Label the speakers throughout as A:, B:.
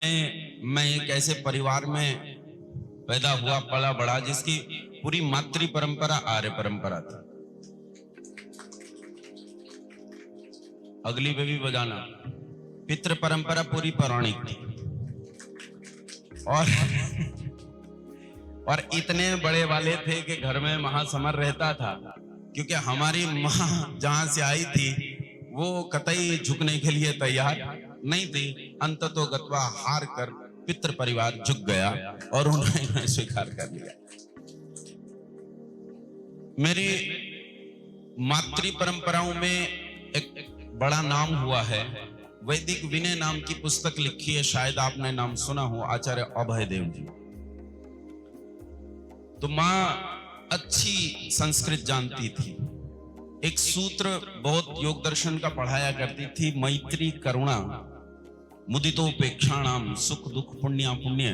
A: मैं एक ऐसे परिवार में पैदा हुआ पला बड़ा जिसकी पूरी मातृ परंपरा आर्य परंपरा थी। अगली पे भी बजाना। पितृ परंपरा पूरी पौराणिक थी और और इतने बड़े वाले थे कि घर में महासमर रहता था, क्योंकि हमारी माँ जहां से आई थी वो कतई झुकने के लिए तैयार नहीं थी। अंततो गत्वा हार कर पितृ परिवार झुक गया और उन्होंने स्वीकार कर लिया। मेरी मातृ परंपराओं में एक बड़ा नाम हुआ है। वैदिक विनय नाम की पुस्तक लिखी है, शायद आपने नाम सुना हो, आचार्य अभय देव जी। तो मां अच्छी संस्कृत जानती थी। एक सूत्र बहुत योग दर्शन का पढ़ाया करती थी, मैत्री करुणा मुदितोपेक्षाणाम सुख दुख पुण्य पुण्य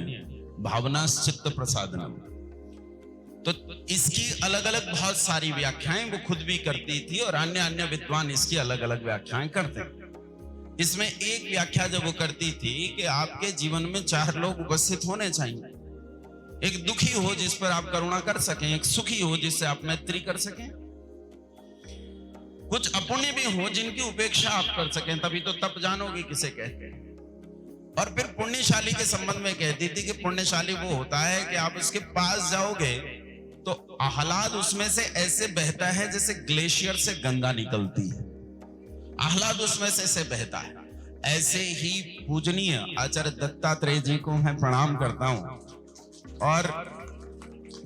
A: भावनाश्चित्त प्रसादनम। तो इसकी अलग अलग बहुत सारी व्याख्याएं वो खुद भी करती थी और अन्य अन्य विद्वान इसकी अलग अलग व्याख्याएं करते। इसमें एक व्याख्या जब वो करती थी कि आपके जीवन में 4 लोग उपस्थित होने चाहिए। एक दुखी हो जिस पर आप करुणा कर सकें, एक सुखी हो जिससे आप मैत्री कर सकें, कुछ अपुण्य भी हो जिनकी उपेक्षा आप कर सकें, तभी तो तप जानोगे किसे कहते हैं। और फिर पुण्यशाली के संबंध में कहती थी कि पुण्यशाली वो होता है कि आप उसके पास जाओगे तो आह्लाद उसमें से ऐसे बहता है जैसे ग्लेशियर से गंगा निकलती है। आह्लाद उसमें से ऐसे बहता है। ऐसे ही पूजनीय आचार्य दत्तात्रेय जी को मैं प्रणाम करता हूं। और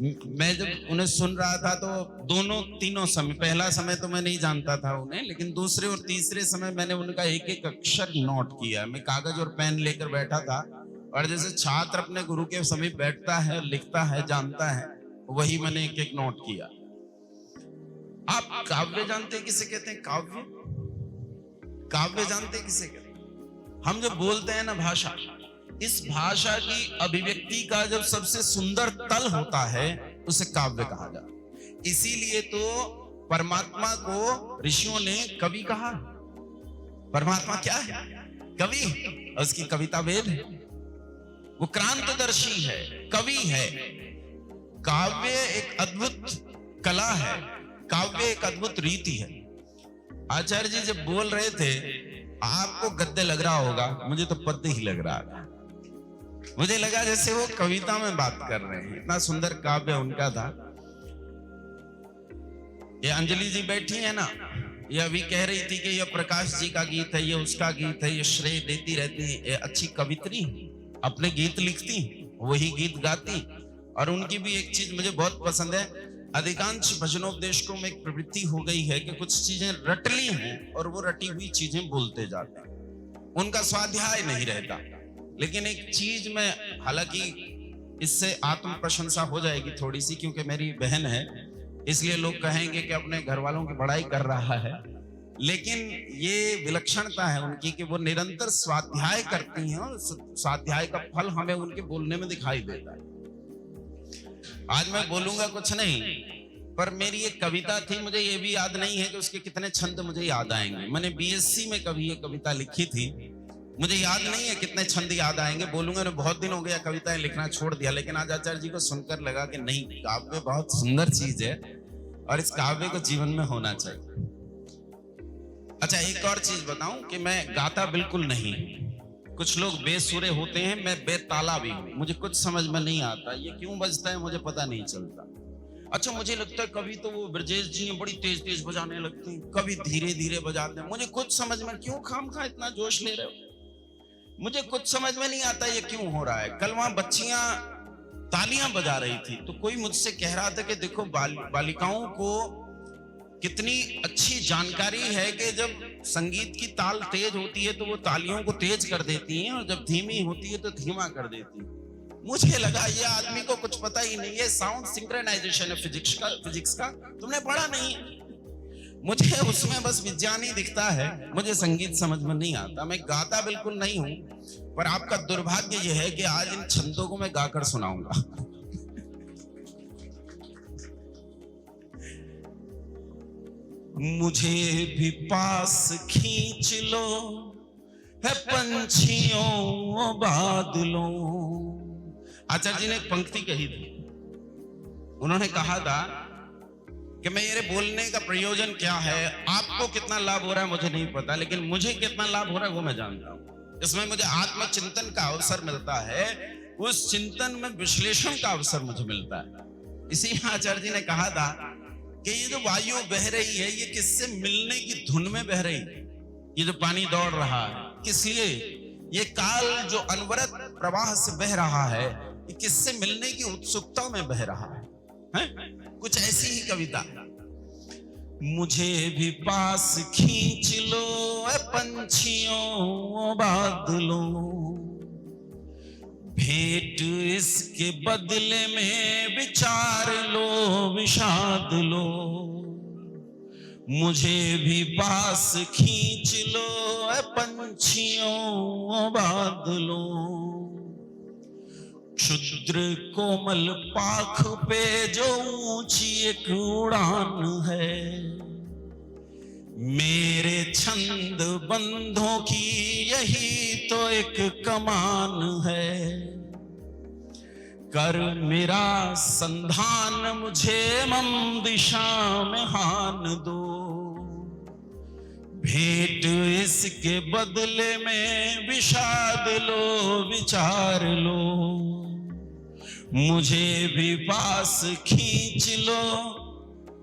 A: मैं जब उन्हें सुन रहा था तो दोनों तीनों समय, पहला समय तो मैं नहीं जानता था उन्हें, लेकिन दूसरे और तीसरे समय मैंने उनका एक एक अक्षर नोट किया। मैं कागज और पेन लेकर बैठा था और जैसे छात्र अपने गुरु के समीप बैठता है, लिखता है, जानता है, वही मैंने एक एक नोट किया। आप काव्य जानते हैं किसे कहते हैं? काव्य काव्य जानते हैं किसे कहते हैं? हम जब बोलते हैं ना भाषा, इस भाषा की अभिव्यक्ति का जब सबसे सुंदर तल होता है उसे काव्य कहा जाता है। इसीलिए तो परमात्मा को ऋषियों ने कवि कहा। परमात्मा क्या है? कवि। उसकी कविता वेद है, वो क्रांतदर्शी है, कवि है। काव्य एक अद्भुत कला है, काव्य एक अद्भुत रीति है। आचार्य जी जब बोल रहे थे, आपको गद्य लग रहा होगा, मुझे तो पद्य ही लग रहा था। मुझे लगा जैसे वो कविता में बात कर रहे हैं, इतना सुंदर काव्य उनका था। ये अंजलि जी बैठी है ना, ये अभी कह रही थी कि ये प्रकाश जी का गीत है, ये उसका गीत है, ये श्रेय देती रहती है। ये अच्छी कवित्री, अपने गीत लिखती, वही गीत गाती। और उनकी भी एक चीज मुझे बहुत पसंद है, अधिकांश भजनोपदेशकों में एक प्रवृत्ति हो गई है कि कुछ चीजें रट ली हैं और वो रटी हुई चीजें बोलते जाते हैं, उनका स्वाध्याय नहीं रहता। लेकिन एक चीज में, हालांकि इससे आत्म प्रशंसा हो जाएगी थोड़ी सी, क्योंकि मेरी बहन है इसलिए लोग कहेंगे कि अपने घर वालों की बड़ाई कर रहा है, लेकिन ये विलक्षणता है उनकी कि वो निरंतर स्वाध्याय करती हैं और स्वाध्याय का फल हमें उनके बोलने में दिखाई देता है। आज मैं बोलूंगा कुछ नहीं, पर मेरी एक कविता थी, मुझे ये भी याद नहीं है कि उसके कितने छंद मुझे याद आएंगे। मैंने बीएससी में कभी ये कविता लिखी थी, मुझे याद नहीं है कितने छंद याद आएंगे। बोलूंगा ना, बहुत दिन हो गया कविताएं लिखना छोड़ दिया, लेकिन आज आचार्य जी को सुनकर लगा कि नहीं, काव्य बहुत सुंदर चीज है और इस काव्य को जीवन में होना चाहिए। अच्छा, एक और चीज बताऊं कि मैं गाता बिल्कुल नहीं। कुछ लोग बेसुरे होते हैं, मैं बेताला भी हूं। मुझे कुछ समझ में नहीं आता ये क्यों बजता है, मुझे पता नहीं चलता। अच्छा, मुझे लगता है कभी तो वो ब्रजेश जी बड़ी तेज तेज बजाने लगते हैं, कभी धीरे धीरे बजाते हैं। मुझे कुछ समझ में, क्यों खामखा इतना जोश ले रहे हो? मुझे कुछ समझ में नहीं आता ये क्यों हो रहा है। कल वहां बच्चियां तालियां बजा रही थी तो कोई मुझसे कह रहा था कि देखो बालिकाओं को कितनी अच्छी जानकारी है कि जब संगीत की ताल तेज होती है तो वो तालियों को तेज कर देती हैं और जब धीमी होती है तो धीमा कर देती है। मुझे लगा ये आदमी को कुछ पता ही नहीं है, साउंड सिंक्रोनाइजेशन है फिजिक्स का तुमने पढ़ा नहीं है। मुझे उसमें बस विज्ञान ही दिखता है, मुझे संगीत समझ में नहीं आता। मैं गाता बिल्कुल नहीं हूं, पर आपका दुर्भाग्य यह है कि आज इन छंदों को मैं गाकर सुनाऊंगा। मुझे भी पास खींच लो, है पंछियों बादलों। आचार्य जी ने एक पंक्ति कही थी, उन्होंने कहा था कि मेरे बोलने का प्रयोजन क्या है, आपको कितना लाभ हो रहा है मुझे नहीं पता, लेकिन मुझे कितना लाभ हो रहा है वो मैं जानता हूं। इसमें मुझे आत्मचिंतन का अवसर मिलता है, उस चिंतन में विश्लेषण का अवसर मुझे मिलता है। इसी आचार्य जी ने कहा था कि ये जो वायु बह रही है ये किससे मिलने की धुन में बह रही है, ये जो पानी दौड़ रहा है किस लिए, ये काल जो अनवरत प्रवाह से बह रहा है ये किससे मिलने की उत्सुकता में बह रहा है? कुछ ऐसी ही कविता, मुझे भी पास खींच लो ए पंछियों बादलों, भेंट इसके बदले में विचार लो विषाद लो, मुझे भी पास खींच लो ए पंछियों बादलों, क्षुद्र कोमल पाख पे जो ऊंची एक उड़ान है, मेरे छंद बंधों की यही तो एक कमान है, कर मेरा संधान मुझे मम दिशा में हान दो, भेंट इसके बदले में विषाद लो विचार लो, मुझे भी पास खींच लो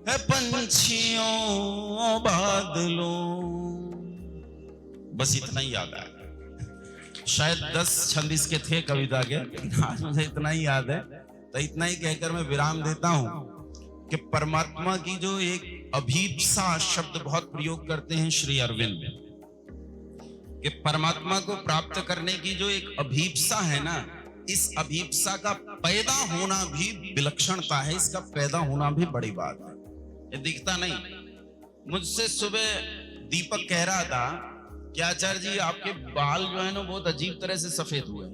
A: है पंछियों बादलों। बस इतना ही याद आया, शायद 10 छंद इसके थे कविता के, आज मुझे इतना ही याद है, तो इतना ही कहकर मैं विराम देता हूं कि परमात्मा की जो एक अभीप्सा शब्द बहुत प्रयोग करते हैं श्री अरविंद, कि परमात्मा को प्राप्त करने की जो एक अभीप्सा है ना, इस अभीप्सा का पैदा होना भी विलक्षणता है, इसका पैदा होना भी बड़ी बात है। ये दिखता नहीं। मुझसे सुबह दीपक कह रहा था कि आचार्य जी आपके बाल जो है ना बहुत अजीब तरह से सफेद हुए,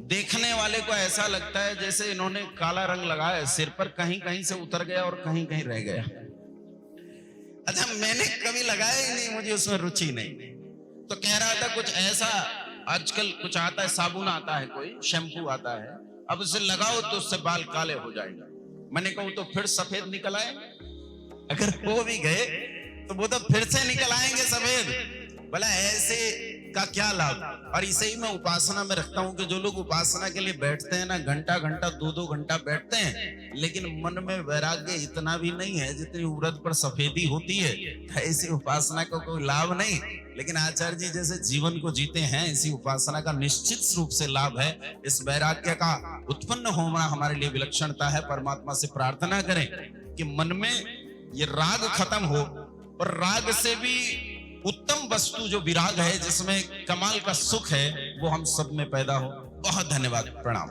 A: देखने वाले को ऐसा लगता है जैसे इन्होंने काला रंग लगाया सिर पर, कहीं कहीं से उतर गया और कहीं कहीं रह गया। अच्छा, मैंने कभी लगाया ही नहीं, मुझे उसमें रुचि नहीं। तो कह रहा था कुछ ऐसा, आजकल कुछ आता है, साबुन आता है, कोई शैम्पू आता है, अब उसे लगाओ तो उससे बाल काले हो जाएंगे। मैंने कहा तो फिर सफेद निकल आए, अगर हो भी गए तो वो तो फिर से निकल आएंगे सफेद। भला ऐसे का क्या लाभ? और इसे ही मैं उपासना में रखता हूं कि जो लोग उपासना के लिए बैठते हैं ना, घंटा घंटा 2-2 घंटा बैठते हैं, लेकिन मन में वैराग्य इतना भी नहीं है जितनी उड़द पर सफेदी होती है, ऐसी उपासना को कोई लाभ नहीं। लेकिन आचार्य जी जैसे जीवन को जीते हैं, इसी उपासना का निश्चित रूप से लाभ है। इस वैराग्य का उत्पन्न होना हमारे लिए विलक्षणता है। परमात्मा से प्रार्थना करें कि मन में ये राग खत्म हो, और राग से भी उत्तम वस्तु जो विराग है, जिसमें कमाल का सुख है, वो हम सब में पैदा हो। बहुत धन्यवाद, प्रणाम।